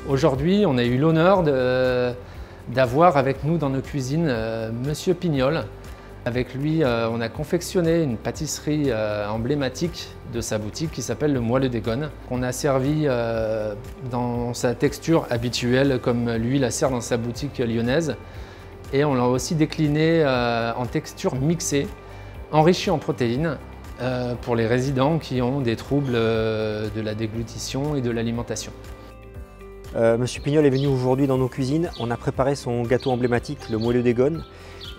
Aujourd'hui, on a eu l'honneur d'avoir avec nous dans nos cuisines Monsieur Pignol. Avec lui, on a confectionné une pâtisserie emblématique de sa boutique qui s'appelle le Moelleux des Gones. On a servi dans sa texture habituelle comme lui la sert dans sa boutique lyonnaise. Et on l'a aussi décliné en texture mixée, enrichie en protéines pour les résidents qui ont des troubles de la déglutition et de l'alimentation. Monsieur Pignol est venu aujourd'hui dans nos cuisines. On a préparé son gâteau emblématique, le Moelleux des Gones.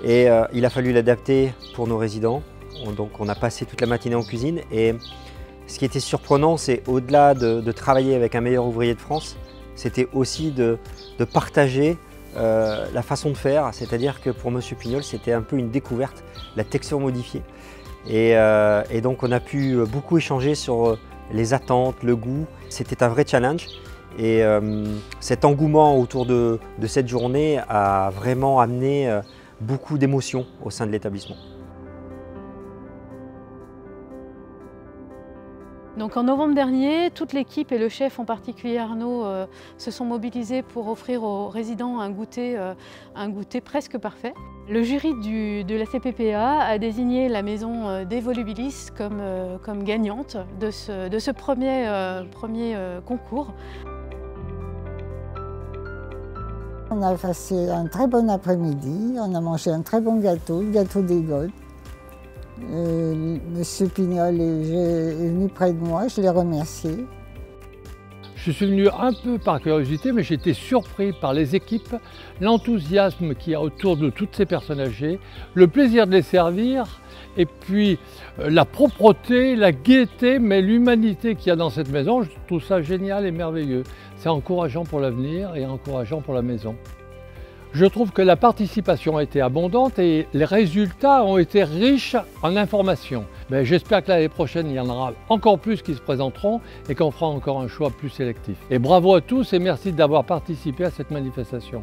Et il a fallu l'adapter pour nos résidents. Donc on a passé toute la matinée en cuisine. Et ce qui était surprenant, c'est au-delà de travailler avec un meilleur ouvrier de France, c'était aussi de partager la façon de faire. C'est-à-dire que pour Monsieur Pignol, c'était un peu une découverte, la texture modifiée. Et donc on a pu beaucoup échanger sur les attentes, le goût. C'était un vrai challenge. Et cet engouement autour de cette journée a vraiment amené beaucoup d'émotions au sein de l'établissement. Donc en novembre dernier, toute l'équipe et le chef en particulier Arnaud se sont mobilisés pour offrir aux résidents un goûter presque parfait. Le jury de la CPPA a désigné la maison des Volubilis comme gagnante de ce premier concours. On a passé un très bon après-midi, on a mangé un très bon gâteau, le gâteau des Gones. Monsieur Pignol est venu près de moi, je l'ai remercié. Je suis venu un peu par curiosité, mais j'ai été surpris par les équipes, l'enthousiasme qu'il y a autour de toutes ces personnes âgées, le plaisir de les servir, et puis la propreté, la gaieté, mais l'humanité qu'il y a dans cette maison. Je trouve ça génial et merveilleux. C'est encourageant pour l'avenir et encourageant pour la maison. Je trouve que la participation a été abondante et les résultats ont été riches en informations. J'espère que l'année prochaine, il y en aura encore plus qui se présenteront et qu'on fera encore un choix plus sélectif. Et bravo à tous et merci d'avoir participé à cette manifestation.